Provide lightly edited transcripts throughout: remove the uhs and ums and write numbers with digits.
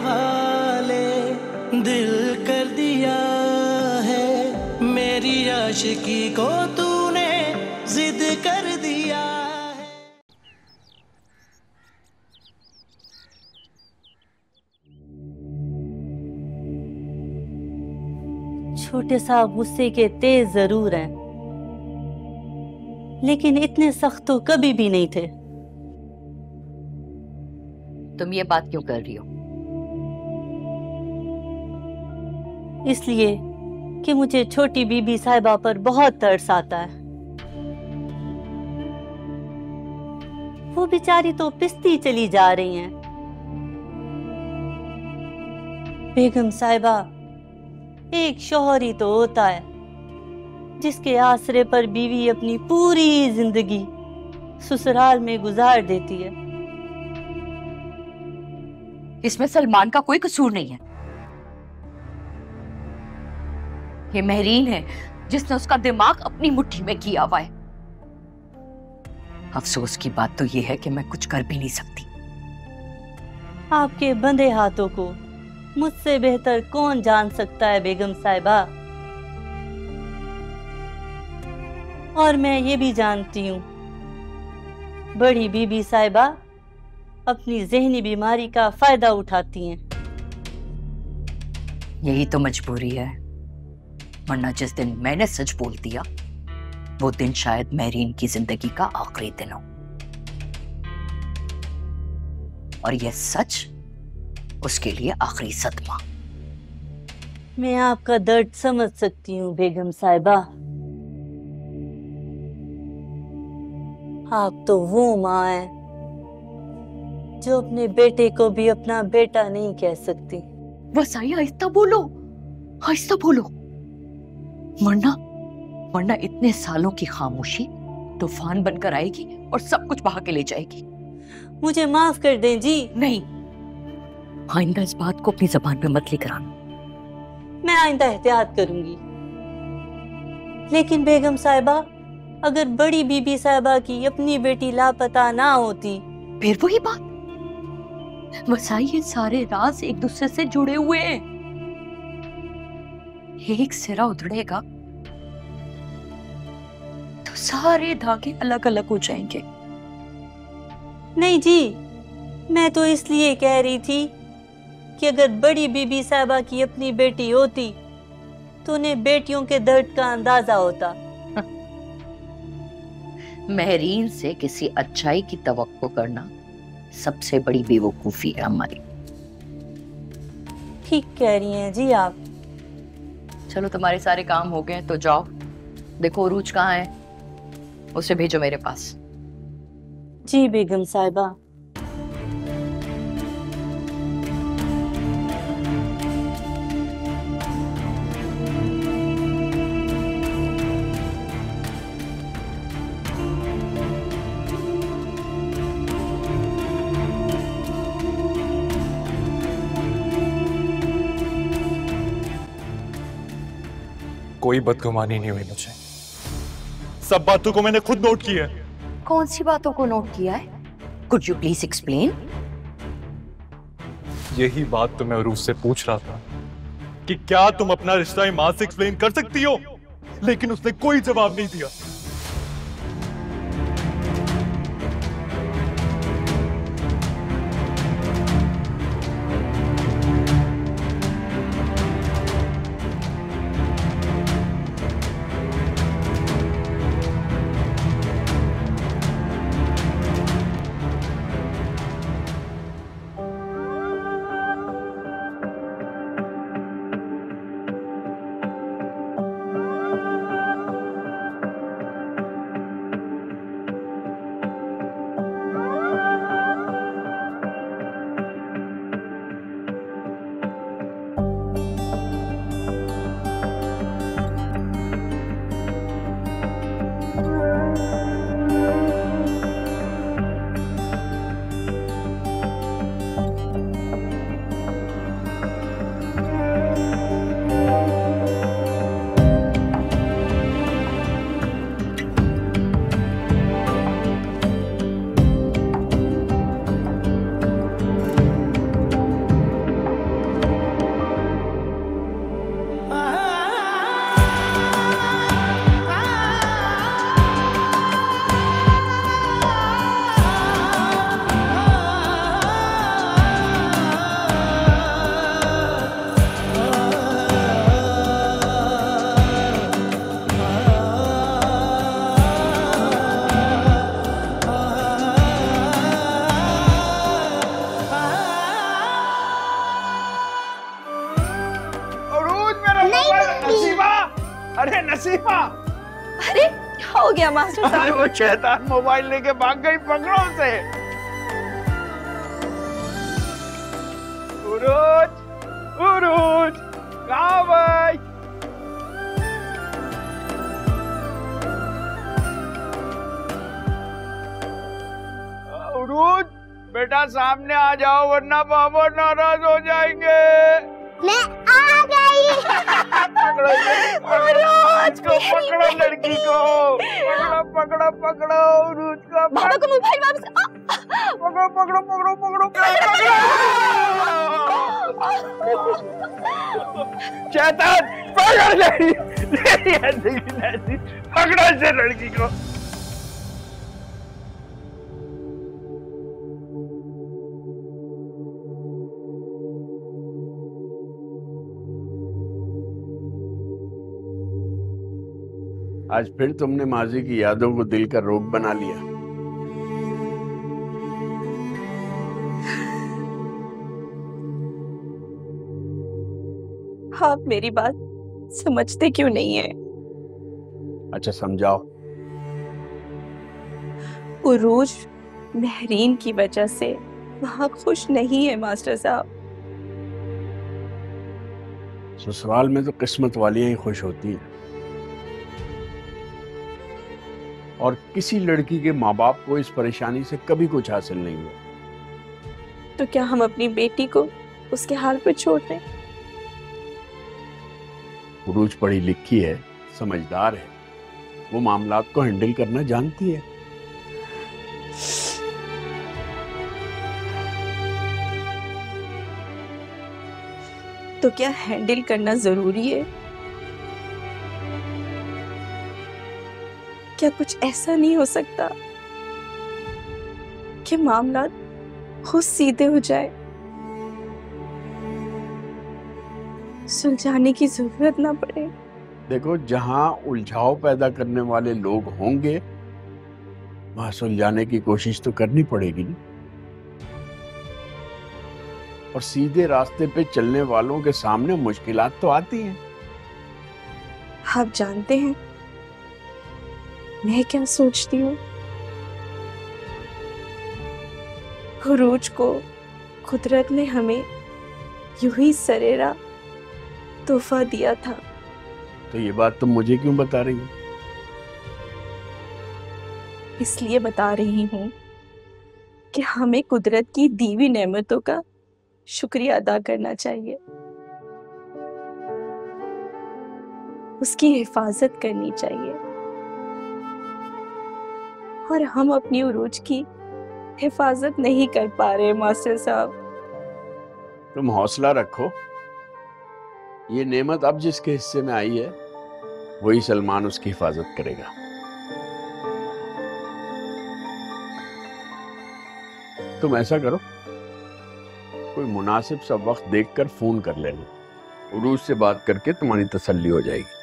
हवाले दिल कर दिया है, मेरी आशिकी को तूने जिद कर दिया है। छोटे साहब गुस्से के तेज जरूर हैं, लेकिन इतने सख्त तो कभी भी नहीं थे। तुम ये बात क्यों कर रही हो? इसलिए कि मुझे छोटी बीबी साहिबा पर बहुत तरस आता है। वो बेचारी तो पिसती चली जा रही हैं। बेगम साहिबा, एक शौहर ही तो होता है जिसके आसरे पर बीवी अपनी पूरी जिंदगी ससुराल में गुजार देती है। इसमें सलमान का कोई कसूर नहीं है। ये महरीन है जिसने उसका दिमाग अपनी मुट्ठी में किया हुआ है। अफसोस की बात तो ये है कि मैं कुछ कर भी नहीं सकती। आपके बंधे हाथों को मुझसे बेहतर कौन जान सकता है बेगम साहिबा। और मैं ये भी जानती हूँ, बड़ी बीबी साहिबा अपनी ज़हनी बीमारी का फायदा उठाती हैं। यही तो मजबूरी है, वरना जिस दिन मैंने सच बोल दिया वो दिन शायद महरीन की जिंदगी का आखिरी दिन हो। और यह सच उसके लिए आखिरी सदमा। मैं आपका दर्द समझ सकती हूँ बेगम साहिबा। आप तो वो माँ हैं जो अपने बेटे को भी अपना बेटा नहीं कह सकती। बस आई, आहिस्ता बोलो, आहिस्ता बोलो, वरना इतने सालों की खामोशी तूफान बनकर आएगी और सब कुछ बहा के ले जाएगी। मुझे माफ कर दें जी। नहीं, आइंदा इस बात को अपनी जबान पे मत लेकर आना। मैं आइंदा एहतियात करूंगी। लेकिन बेगम साहिबा, अगर बड़ी बीबी साहिबा की अपनी बेटी लापता ना होती, फिर वही बात, वसाई ये सारे राज एक दूसरे से जुड़े हुए हैं। एक सिरा उधड़ेगा तो सारे धागे अलग अलग हो जाएंगे। नहीं जी, मैं तो इसलिए कह रही थी कि अगर बड़ी बीबी साहिबा की अपनी बेटी होती तो उन्हें बेटियों के दर्द का अंदाजा होता। महरीन से किसी अच्छाई की तवक्को करना सबसे बड़ी बेवकूफी है हमारी। ठीक कह रही हैं जी आप। चलो, तुम्हारे सारे काम हो गए तो जाओ, देखो उरूज कहाँ है, उसे भेजो मेरे पास। जी बेगम साहिबा। कोई बदगुमानी नहीं हुई मुझे, सब बातों को मैंने खुद नोट किया है। कौन सी बातों को नोट किया है? Could you please explain? यही बात तो मैं अरूज से पूछ रहा था कि क्या तुम अपना रिश्ता ईमान से एक्सप्लेन कर सकती हो, लेकिन उसने कोई जवाब नहीं दिया। नसीमा। अरे क्या हो गया मास्टर साहब? अरे वो शैतान मोबाइल लेके भाग गई, पकड़ो उसे। उरुज, उरुज, कहाँ भाई? उरुज, बेटा सामने आ जाओ वरना पापा नाराज हो जाएंगे। मैं आ गई। पकड़ो उरुज को, पकड़ो लड़की को, पकड़ो पकड़ो पकड़ो उरुज को। पापा को मोबाइल वापस। पकड़ो पकड़ो पकड़ो पकड़ो पकड़ो। शैतान पकड़ ले, पकड़ो इसे लड़की को। आज फिर तुमने माजी की यादों को दिल का रोग बना लिया। आप मेरी बात समझते क्यों नहीं है? अच्छा समझाओ। उरूज महरीन की वजह से वहाँ खुश नहीं है मास्टर साहब। ससुराल में तो किस्मत वालियां ही खुश होती हैं, और किसी लड़की के माँ बाप को इस परेशानी से कभी कुछ हासिल नहीं हुआ। तो क्या हम अपनी बेटी को उसके हाल पे छोड़ दें? उरूज पढ़ी लिखी है, समझदार है, वो मामलात को हैंडल करना जानती है। तो क्या हैंडल करना जरूरी है? क्या कुछ ऐसा नहीं हो सकता कि मामला खुद सीधे हो जाए, सुलझाने की जरूरत ना पड़े? देखो, जहां उलझाव पैदा करने वाले लोग होंगे वहां सुलझाने की कोशिश तो करनी पड़ेगी ना। और सीधे रास्ते पे चलने वालों के सामने मुश्किलात तो आती हैं। आप जानते हैं मैं क्या सोचती हूँ? उरूज को कुदरत ने हमें यूं ही सरेरा तोहफा दिया था। तो ये बात तुम मुझे क्यों बता रही हो? इसलिए बता रही हूँ कि हमें कुदरत की दी हुई नेमतों का शुक्रिया अदा करना चाहिए, उसकी हिफाजत करनी चाहिए। और हम अपनी उरूज की हिफाजत नहीं कर पा रहे मास्टर साहब। तुम हौसला रखो, ये नेमत अब जिसके हिस्से में आई है वही सलमान उसकी हिफाजत करेगा। तुम ऐसा करो, कोई मुनासिब सा वक्त देखकर फोन कर लेना, उरूज से बात करके तुम्हारी तसल्ली हो जाएगी।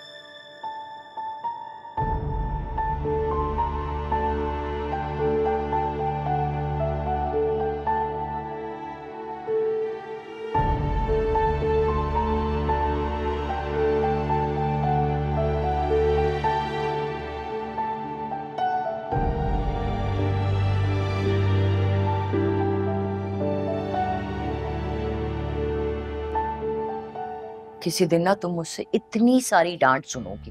किसी दिन ना तुम मुझसे इतनी सारी डांट सुनोगी।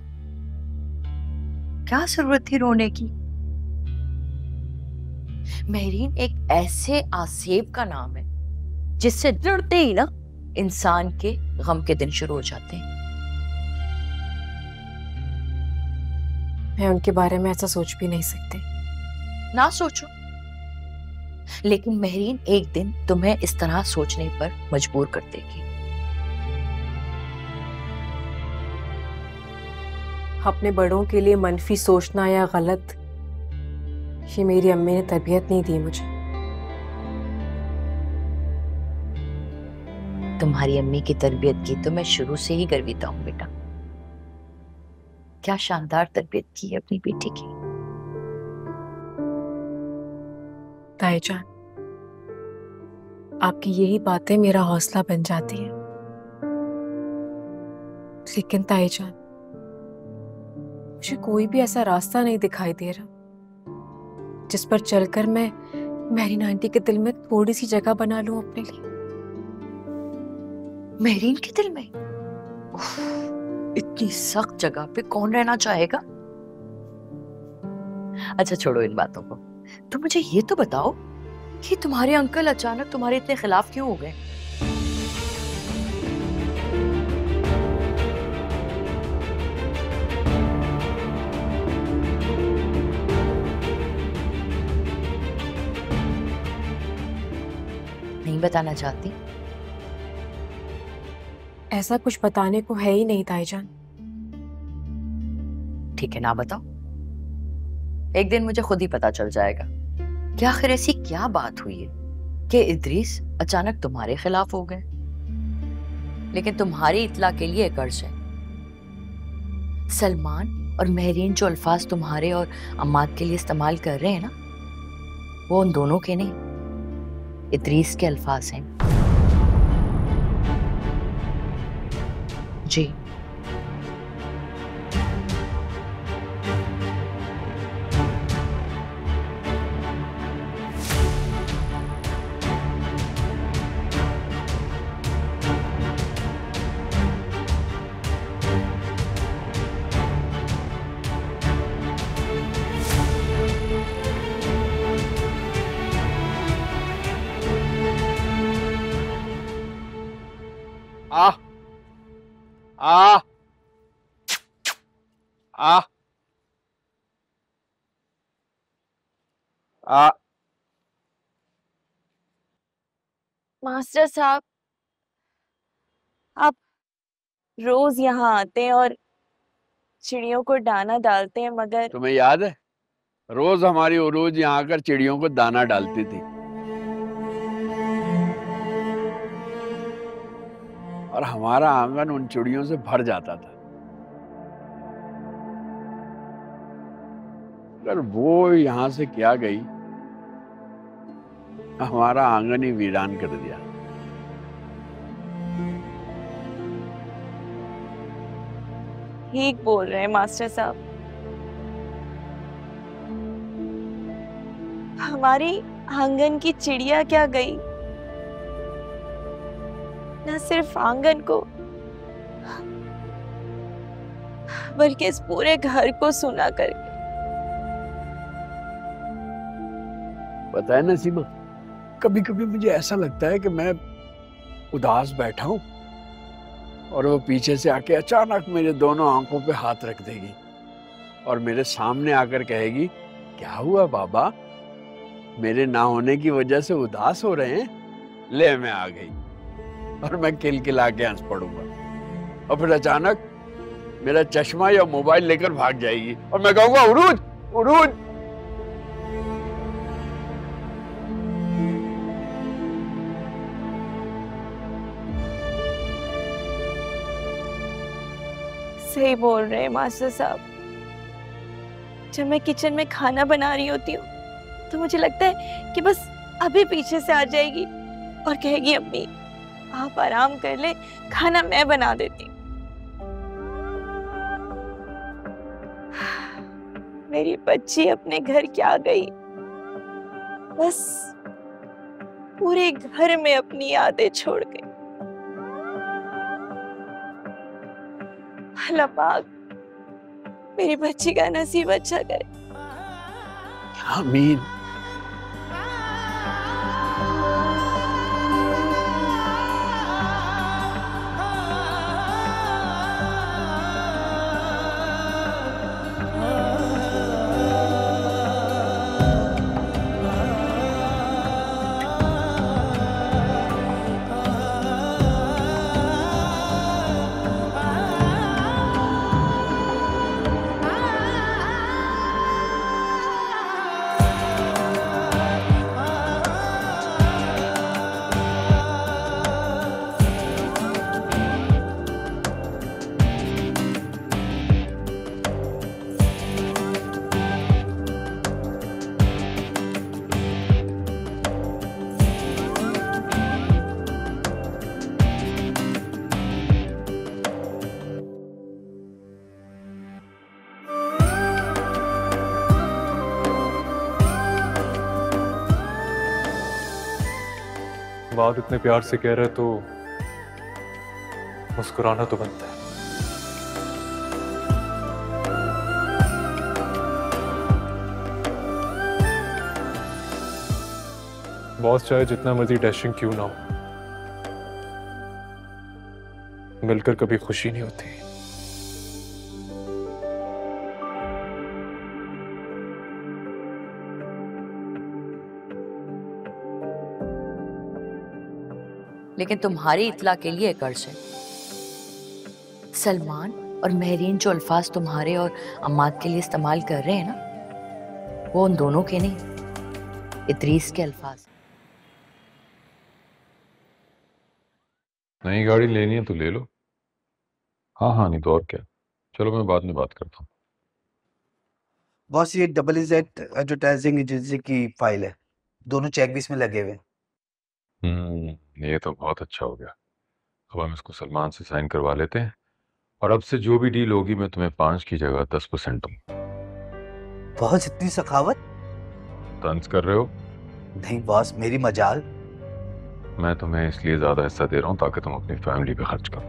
क्या जरूरत थी रोने की? महरीन एक ऐसे आसेब का नाम है जिससे जुड़ते ही ना इंसान के गम के दिन शुरू हो जाते हैं। मैं उनके बारे में ऐसा सोच भी नहीं सकती। ना सोचो, लेकिन महरीन एक दिन तुम्हें इस तरह सोचने पर मजबूर कर देगी। अपने बड़ों के लिए मनफी सोचना या गलत, ये मेरी अम्मी ने तरबियत नहीं दी मुझे। तुम्हारी अम्मी की तरबियत की तो मैं शुरू से ही गर्विता हूं बेटा। क्या शानदार तरबियत की है अपनी बेटी की। ताईजान, आपकी यही बातें मेरा हौसला बन जाती हैं। लेकिन ताईजान, मुझे कोई भी ऐसा रास्ता नहीं दिखाई दे रहा जिस पर चलकर मैं मेरीन आंटी के दिल में थोड़ी सी जगह बना लूं अपने लिए। मेरीन के दिल में? उफ, इतनी सख्त जगह पे कौन रहना चाहेगा? अच्छा छोड़ो इन बातों को, तो मुझे ये तो बताओ कि तुम्हारे अंकल अचानक तुम्हारे इतने खिलाफ क्यों हो गए? नहीं बताना चाहती? ऐसा कुछ बताने को है ही नहीं ताईजान। ठीक है, ना बताओ, एक दिन मुझे खुद ही पता चल जाएगा कि आखिर ऐसी क्या बात हुई है कि इद्रीस अचानक तुम्हारे खिलाफ हो गए। लेकिन तुम्हारी इत्ला के लिए एक अर्ज है, सलमान और मेहरीन जो अल्फाज तुम्हारे और अम्माद के लिए इस्तेमाल कर रहे हैं ना, वो उन दोनों के नहीं, इद्रीस के अल्फाज हैं। जी आ आ आ आ मास्टर साहब, आप रोज यहाँ आते हैं और चिड़ियों को दाना डालते हैं, मगर तुम्हें याद है रोज हमारी उरूज यहाँ आकर चिड़ियों को दाना डालती थी और हमारा आंगन उन चिड़ियों से भर जाता था। अगर वो यहाँ से क्या गई, हमारा आंगन ही वीरान कर दिया। ठीक बोल रहे हैं मास्टर साहब। हमारी आंगन की चिड़िया क्या गई, न सिर्फ आंगन को बल्कि इस पूरे घर को सुना करके। पता है नसीमा, कभी कभी मुझे ऐसा लगता है कि मैं उदास बैठा हूं और वो पीछे से आके अचानक मेरे दोनों आंखों पे हाथ रख देगी और मेरे सामने आकर कहेगी, क्या हुआ बाबा, मेरे ना होने की वजह से उदास हो रहे हैं? ले मैं आ गई और मैं किलकिला के हंस पड़ूंगा और फिर अचानक मेरा चश्मा या मोबाइल लेकर भाग जाएगी और मैं कहूंगा, उरूज उरूज। सही बोल रहे हैं मास्टर साहब। जब मैं किचन में खाना बना रही होती हूँ तो मुझे लगता है कि बस अभी पीछे से आ जाएगी और कहेगी, अम्मी आप आराम कर ले, खाना मैं बना देती हूँ। मेरी बच्ची अपने घर क्या गई, बस पूरे घर में अपनी यादें छोड़ गई। अल्लाह पाक मेरी बच्ची का नसीब अच्छा करे। आमीन। बात इतने प्यार से कह रहे तो मुस्कुराना तो बनता है। बॉस चाहे जितना मर्जी डैशिंग क्यों ना हो, मिलकर कभी खुशी नहीं होती। लेकिन तुम्हारी इत्तला के लिए एक अर्ज है, सलमान और महरीन जो अल्फाज तुम्हारे और अम्माद के लिए इस्तेमाल कर रहे हैं ना, वो उन दोनों के नहीं, इदरीस के अल्फाज। नई गाड़ी लेनी है तो ले लो। हाँ हाँ, नहीं तो और क्या। चलो मैं बाद में बात करता हूँ। बॉस ये EZ एडवर्टाइजिंग एजेंसी की फाइल है, दोनों चेक भी इसमें लगे हुए। ये तो बहुत अच्छा हो गया। अब हम इसको सलमान से साइन करवा लेते हैं और अब से जो भी डील होगी मैं तुम्हें 5 की जगह 10% दूंगा। बॉस इतनी सखावत। तंज कर रहे हो? नहीं बॉस, मेरी मजाल। मैं तुम्हें इसलिए ज्यादा हिस्सा दे रहा हूँ ताकि तुम अपनी फैमिली पे खर्च करो।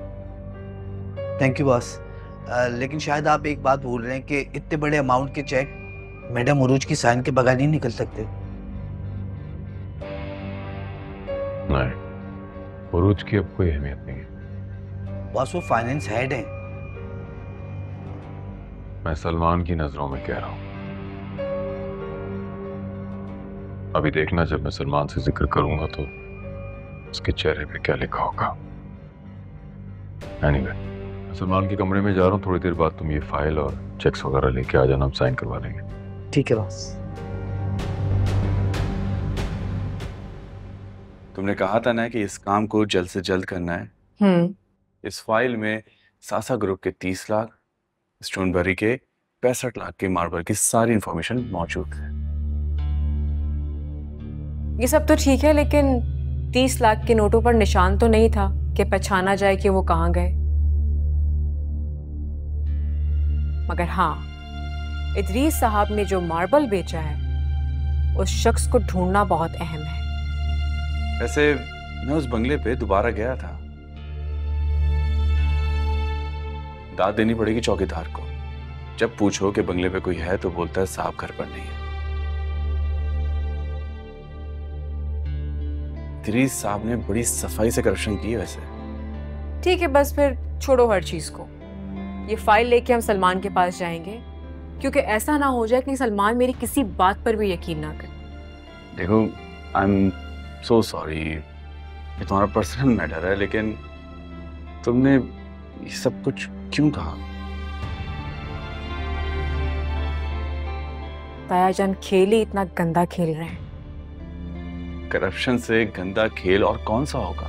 Thank you boss. लेकिन शायद आप एक बात भूल रहे हैं कि इतने बड़े अमाउंट के चेक मैडम उरूज की साइन के बगैर नहीं निकल सकते। नहीं, उरूज की अब कोई अहमियत नहीं है। बॉस वो फाइनेंस हेड है। मैं सलमान की नजरों में कह रहा हूँ। अभी देखना, जब मैं सलमान से जिक्र करूंगा तो उसके चेहरे पे क्या लिखा होगा। एनीवे, मैं सलमान के कमरे में जा रहा हूँ। थोड़ी देर बाद तुम ये फाइल और चेक्स वगैरह लेके आ जाना, हम साइन करवा लेंगे। ठीक है बॉस। तुमने कहा था ना कि इस काम को जल्द से जल्द करना है। इस फाइल में सासा ग्रुप के 30 लाख, स्टोनबरी के 65 लाख के मार्बल की सारी इंफॉर्मेशन मौजूद है। ये सब तो ठीक है, लेकिन 30 लाख के नोटों पर निशान तो नहीं था कि पहचाना जाए कि वो कहाँ गए। मगर हाँ, इदरीस साहब ने जो मार्बल बेचा है उस शख्स को ढूंढना बहुत अहम है। वैसे मैं उस बंगले पे दोबारा गया था। दाद देनी पड़ेगी चौकीदार को। जब पूछो कि बंगले पे कोई है तो बोलता है साहब घर पर नहीं है। इदरीस साहब ने बड़ी सफाई से करप्शन की है वैसे। ठीक है, बस फिर छोड़ो हर चीज को। ये फाइल लेके हम सलमान के पास जाएंगे, क्योंकि ऐसा ना हो जाए कि सलमान मेरी किसी बात पर भी यकीन ना करे। देखो, आई एम सो सॉरी, ये तुम्हारा पर्सनल मैटर है, लेकिन तुमने ये सब कुछ क्यों कहा? तायाजान खेल ही इतना गंदा खेल रहे हैं। करप्शन से गंदा खेल और कौन सा होगा?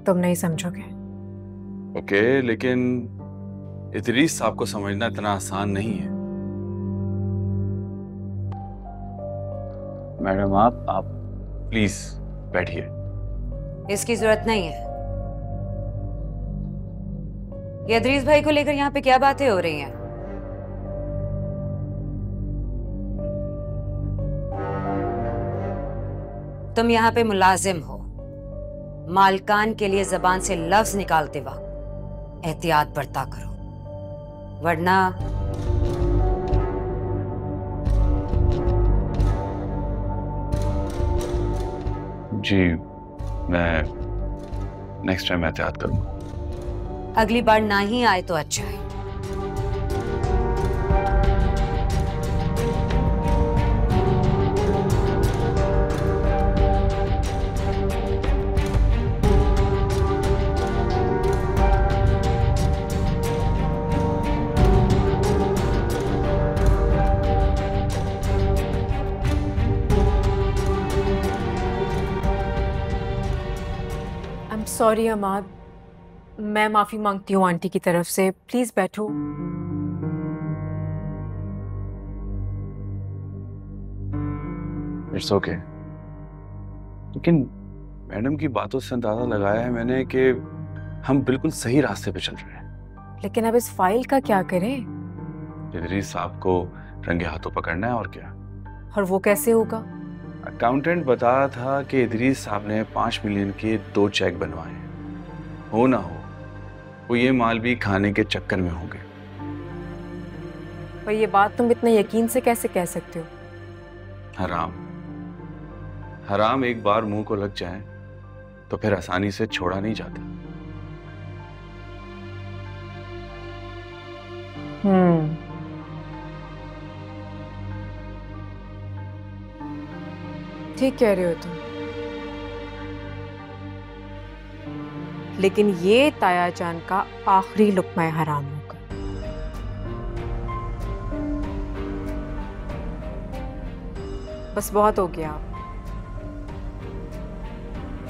तुम नहीं समझोगे। ओके, लेकिन इदरीस साहब को समझना इतना आसान नहीं है। मैडम आप प्लीज बैठिए। इसकी जरूरत नहीं है। ये इदरीस भाई को लेकर यहाँ पे क्या बातें हो रही हैं? तुम यहाँ पे मुलाजिम हो। मालकान के लिए जबान से लफ्ज निकालते वक्त एहतियात बरता करो, वरना जी मैं नेक्स्ट टाइम एहतियात करूंगा। अगली बार ना ही आए तो अच्छा है। सॉरी अमाद, मैं माफी मांगती हूँ आंटी की तरफ से। प्लीज बैठो। It's okay. लेकिन मैडम की बातों से अंदाजा लगाया है मैंने कि हम बिल्कुल सही रास्ते पे चल रहे हैं। लेकिन अब इस फाइल का क्या करें? इदरीस साहब को रंगे हाथों पकड़ना है और क्या। और वो कैसे होगा? अकाउंटेंट बता रहा था कि इदरीस साहब ने 5 मिलियन के 2 चेक बनवाए। हो ना हो वो ये माल भी खाने के चक्कर में होंगे। पर ये बात तुम इतने यकीन से कैसे कह सकते हो? हराम हराम एक बार मुंह को लग जाए तो फिर आसानी से छोड़ा नहीं जाता। ठीक कह रहे हो तुम, लेकिन ये ताया जान का आखिरी लुक्मा हराम होगा। बस बहुत हो गया,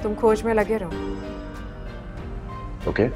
तुम खोज में लगे रहो। ओके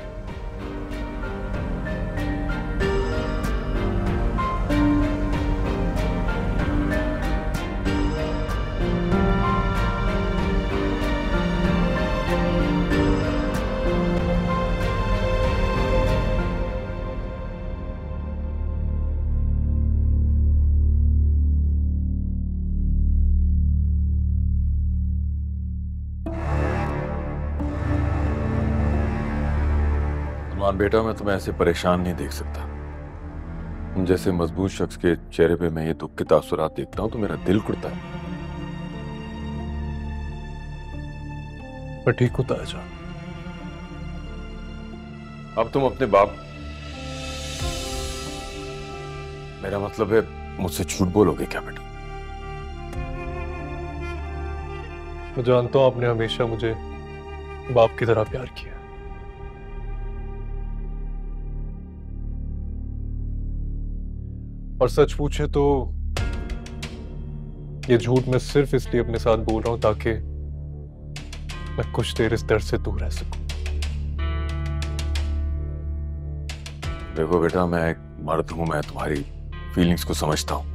बेटा, मैं तुम्हें ऐसे परेशान नहीं देख सकता। तुम जैसे मजबूत शख्स के चेहरे पे मैं ये दुख के तासुरात देखता हूं तो मेरा दिल कुड़ता है। मैं ठीक हूं ताया जान। अब तुम अपने बाप, मेरा मतलब है मुझसे झूठ बोलोगे क्या बेटा? मैं जानता हूं आपने हमेशा मुझे बाप की तरह प्यार किया, और सच पूछे तो ये झूठ मैं सिर्फ इसलिए अपने साथ बोल रहा हूं ताकि मैं कुछ देर इस दर्द से दूर रह सकूं। देखो बेटा, मैं एक मर्द हूं, मैं तुम्हारी फीलिंग्स को समझता हूं।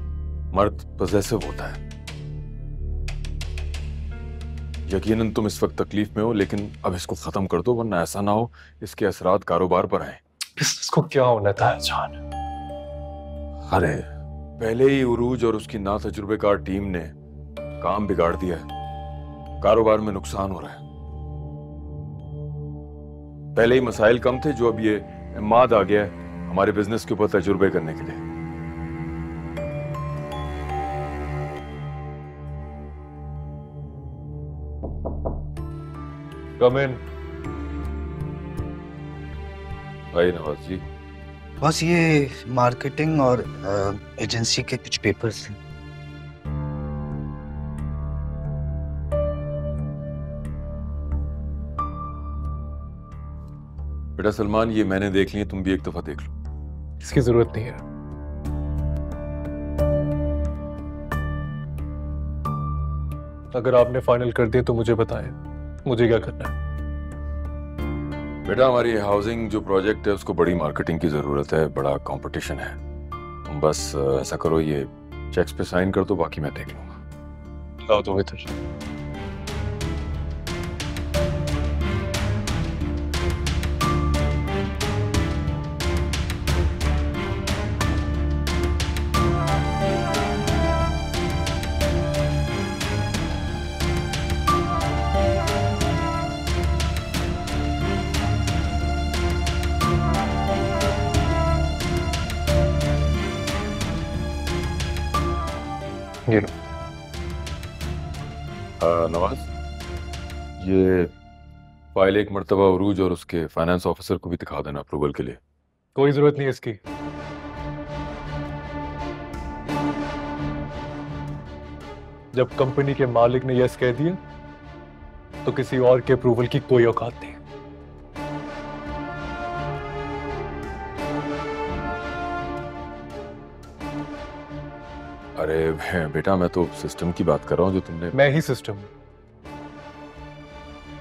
मर्द पॉसेसिव होता है। यकीनन तुम इस वक्त तकलीफ में हो, लेकिन अब इसको खत्म कर दो, वरना ऐसा ना हो इसके असरात कारोबार पर आए। बिजनेस को क्या होना था जान? अरे पहले ही उरूज और उसकी ना तजुर्बेकार टीम ने काम बिगाड़ दिया है। कारोबार में नुकसान हो रहा है। पहले ही मसाइल कम थे, जो अब ये इमाद आ गया है हमारे बिजनेस के ऊपर तजुर्बे करने के लिए। कम इन। भाई नवाज जी। बस ये मार्केटिंग और एजेंसी के कुछ पेपर्स थे। बेटा सलमान, ये मैंने देख लिए, तुम भी एक दफा देख लो। इसकी जरूरत नहीं है। अगर आपने फाइनल कर दिया तो मुझे बताएं, मुझे क्या करना है। बेटा, हमारी हाउसिंग जो प्रोजेक्ट है उसको बड़ी मार्केटिंग की जरूरत है, बड़ा कंपटीशन है। तुम बस ऐसा करो, ये चेक्स पे साइन कर दो, बाकी मैं देख लूंगा। लाओ तो इधर। नवाज, ये फाइल एक मर्तबा उरूज और उसके फाइनेंस ऑफिसर को भी दिखा देना अप्रूवल के लिए। कोई जरूरत नहीं है इसकी। जब कंपनी के मालिक ने यस कह दिया तो किसी और के अप्रूवल की कोई औकात नहीं। अरे बेटा, मैं तो सिस्टम की बात कर रहा हूं जो तुमने। मैं ही सिस्टम।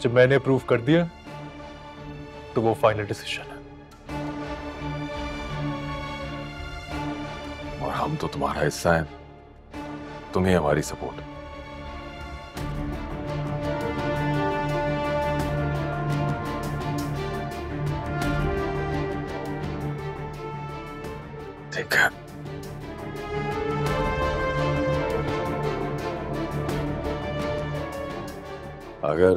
जब मैंने अप्रूव कर दिया तो वो फाइनल डिसीजन है। और हम तो तुम्हारा हिस्सा हैं, तुम्हें हमारी सपोर्ट। ठीक है। अगर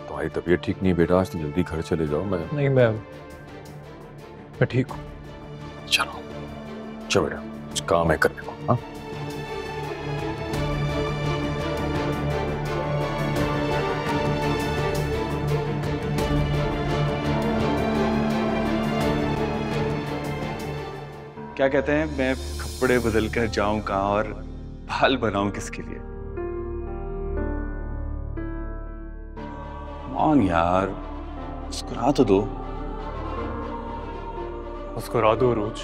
तुम्हारी तबीयत ठीक नहीं है बेटा, आज तो जल्दी घर चले जाओ। नहीं, मैं ठीक हूँ। चलो चलो बेटा, कुछ काम है करने को। हाँ क्या कहते हैं, मैं कपड़े बदल कर जाऊं कहाँ और बाल बनाऊं किसके लिए? कौन यार, मुस्कुरा तो दो। मुस्कुरा दो अरूज।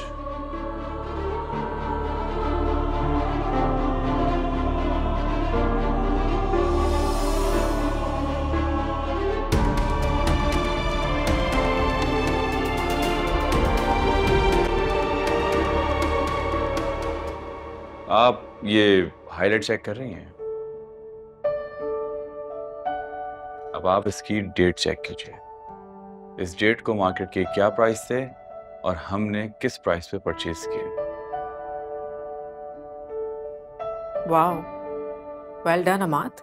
आप ये हाईलाइट चेक कर रही हैं? अब आप इसकी डेट चेक कीजिए। इस डेट को मार्केट के क्या प्राइस थे और हमने किस प्राइस पे परचेज किए। Wow, well done Amad.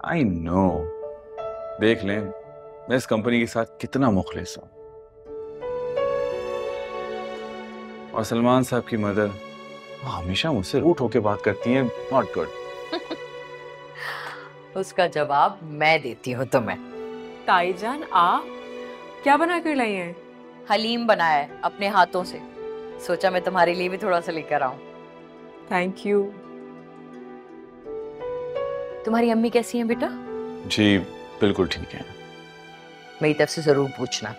I know, देख लें मैं इस कंपनी के साथ कितना मुखलिस हूं। और सलमान साहब की मदर हमेशा मुझसे रूठ होके बात करती हैं, नॉट गुड। उसका जवाब मैं देती हूँ तुम्हें। ताईजान आप क्या बना कर लाई हैं? हलीम बनाया है अपने हाथों से, सोचा मैं तुम्हारे लिए भी थोड़ा सा लेकर आऊं। Thank you. तुम्हारी अम्मी कैसी हैं बेटा? जी बिल्कुल ठीक है। मेरी तरफ से जरूर पूछना।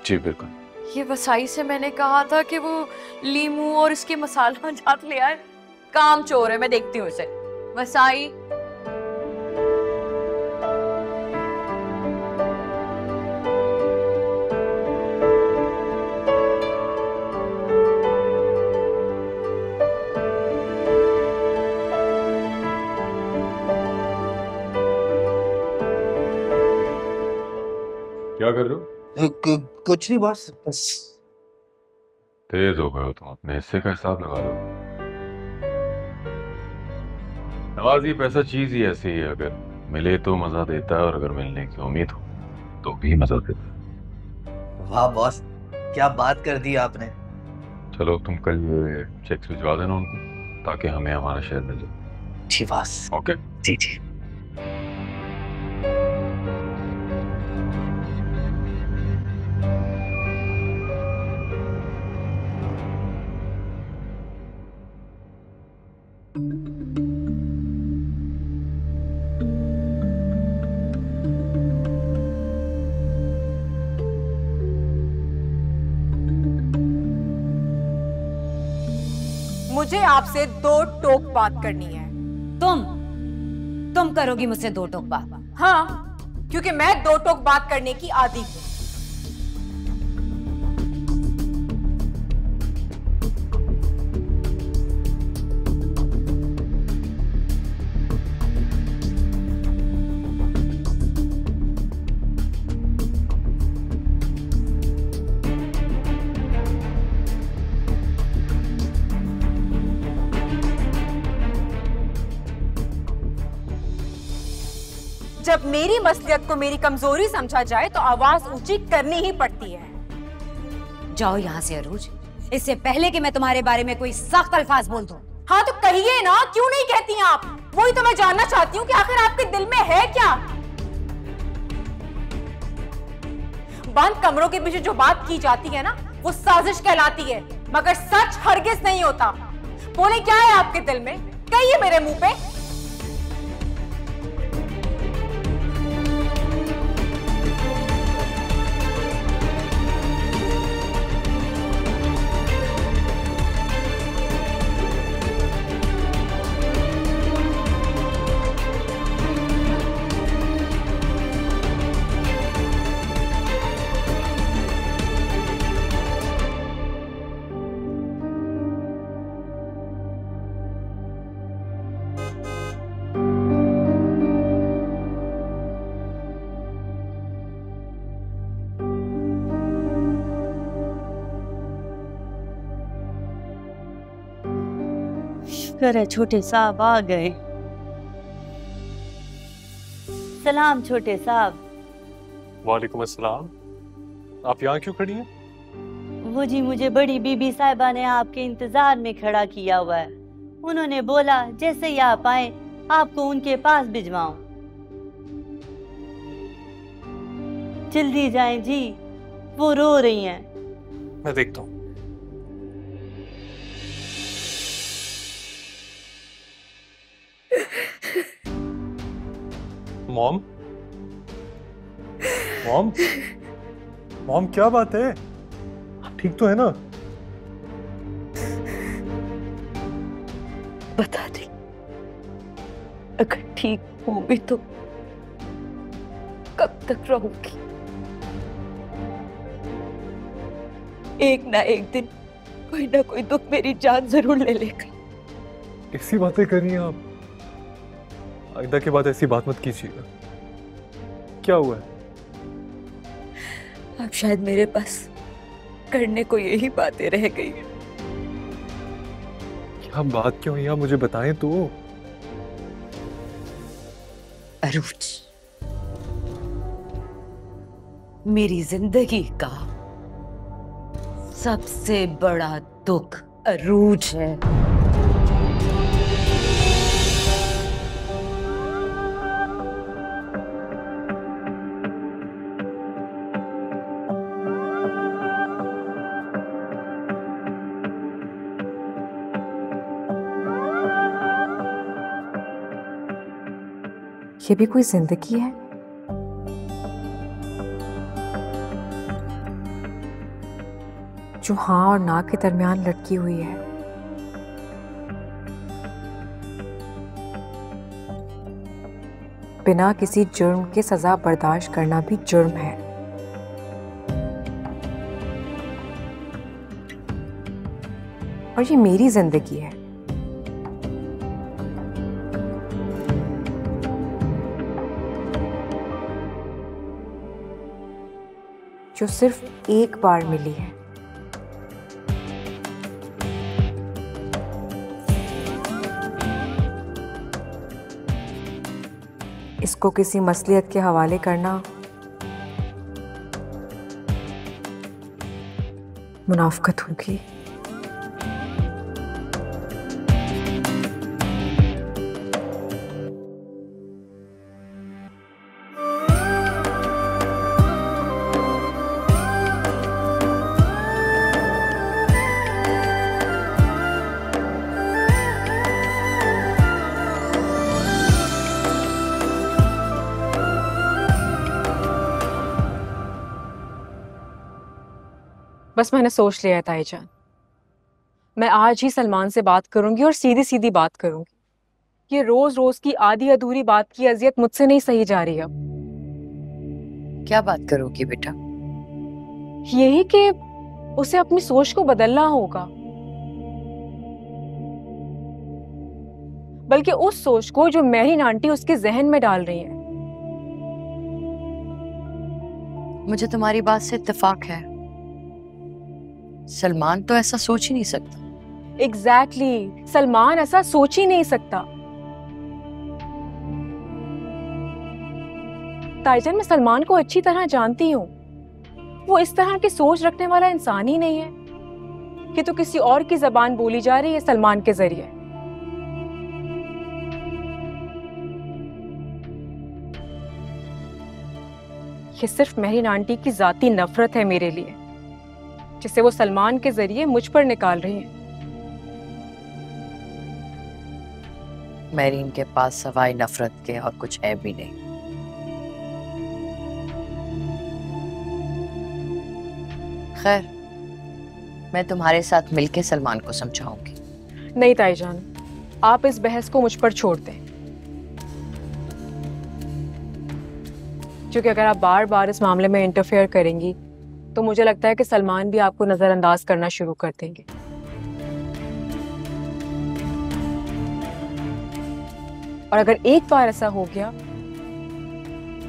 जी बिल्कुल। ये वसाई से मैंने कहा था कि वो लीमू और इसके मसाला जात ले आए। काम चोर है, मैं देखती हूँ उसे। वसाई, क्या कर रहे हो? कुछ नहीं बॉस, बस। तेज हो गए हो तुम, अपने हिस्से का हिसाब लगा लो। नवाज, ये पैसा चीज ही ऐसी है, अगर मिले तो मजा देता है और अगर मिलने की उम्मीद हो तो भी मजा देता है। वाह बॉस, क्या बात कर दी आपने। चलो तुम कल ये चेक्स भिजवा देना उनको, ताकि हमें हमारा शेयर मिल जाए। जी बॉस। ओके जी जी। मुझे आपसे दो टोक बात करनी है। तुम करोगी मुझसे दो टोक बात? हाँ, क्योंकि मैं दो टोक बात करने की आदी हूं। जब मेरी मसलियत को मेरी कमजोरी समझा जाए तो आवाज ऊंची करनी ही पड़ती है। जाओ यहाँ से अरूज, इससे पहले कि मैं तुम्हारे बारे में कोई सख्त अल्फाज बोल दूं। हाँ तो कहिए ना, क्यों नहीं कहती आप? वही तो मैं जानना चाहती हूँ कि आखिर आपके दिल में है क्या। बंद कमरों के पीछे जो बात की जाती है ना, वो साजिश कहलाती है, मगर सच हरगिज नहीं होता। बोले क्या है आपके दिल में, कहिए मेरे मुंह पे। शुक्र है छोटे साहब आ गए। अस्सलाम छोटे साहब। वालेकुम अस्सलाम। आप यहाँ क्यों खड़ी हैं? वो जी, मुझे बड़ी बीबी साहिबा ने आपके इंतजार में खड़ा किया हुआ है। उन्होंने बोला जैसे ही आप आए आपको उनके पास भिजवाऊं। जल्दी जाएं जी, वो रो रही हैं। मैं देखता हूँ। मॉम, मॉम, मॉम क्या बात है? आप ठीक तो है ना? बता दे, अगर ठीक होगी तो कब तक रहूंगी? एक ना एक दिन कोई ना कोई दुख मेरी जान जरूर ले लेगा। ऐसी बातें कर रही हैं आप? आइंदा के बाद ऐसी बात मत कीजिएगा। क्या हुआ है? अब शायद मेरे पास करने को यही बातें रह गई हैं। क्या बात क्यों है? आप मुझे बताएं तो। अरूज, मेरी जिंदगी का सबसे बड़ा दुख अरूज है। ये भी कोई जिंदगी है? जो हाँ और ना के दरमियान लटकी हुई है। बिना किसी जुर्म के सजा बर्दाश्त करना भी जुर्म है। और ये मेरी जिंदगी है। जो सिर्फ एक बार मिली है। इसको किसी मसलियत के हवाले करना मुनाफकत होगी। बस मैंने सोच लिया है ताईजान, मैं आज ही सलमान से बात करूंगी और सीधी सीधी बात करूंगी। ये रोज रोज की आधी अधूरी बात की अजियत मुझसे नहीं सही जा रही। अब क्या बात करोगी बेटा? यही कि उसे अपनी सोच को बदलना होगा, बल्कि उस सोच को जो मेहरीन आंटी उसके जहन में डाल रही है। मुझे तुम्हारी बात से इत्तेफाक है। सलमान तो ऐसा सोच ही नहीं सकता। एग्जैक्टली, सलमान ऐसा सोच ही नहीं सकता। ताईजान, मैं सलमान को अच्छी तरह जानती हूँ। वो इस तरह की सोच रखने वाला इंसान ही नहीं है कि तो किसी और की जबान बोली जा रही है सलमान के जरिए। ये सिर्फ मेहरीन आंटी की जाती नफरत है मेरे लिए, जिसे वो सलमान के जरिए मुझ पर निकाल रही है। मेहरीन के पास सवाई नफरत के और कुछ है भी नहीं। खैर, मैं तुम्हारे साथ मिलके सलमान को समझाऊंगी। नहीं ताईजान, आप इस बहस को मुझ पर छोड़ दें, क्योंकि अगर आप बार बार इस मामले में इंटरफेयर करेंगी तो मुझे लगता है कि सलमान भी आपको नजरअंदाज करना शुरू कर देंगे। और अगर एक बार ऐसा हो गया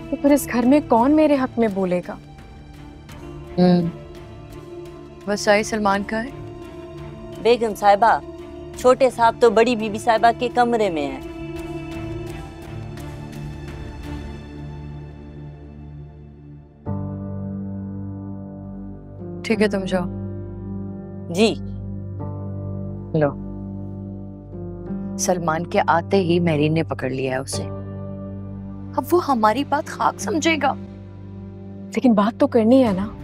तो फिर इस घर में कौन मेरे हक में बोलेगा? वसाई सलमान का है। बेगम साहिबा, छोटे साहब तो बड़ी बीबी साहिबा के कमरे में है। ठीक है तुम जाओ। जी। लो, सलमान के आते ही मेरीन ने पकड़ लिया है उसे। अब वो हमारी बात खाक समझेगा। लेकिन बात तो करनी है ना।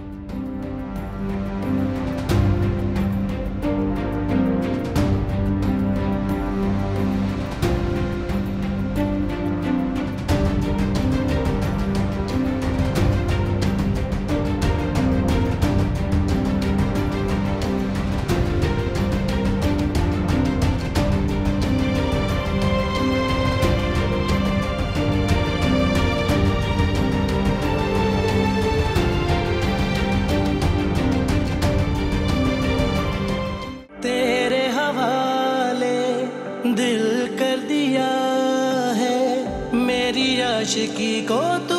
तेरे हवाले दिल कर दिया है, मेरी आशिकी को तू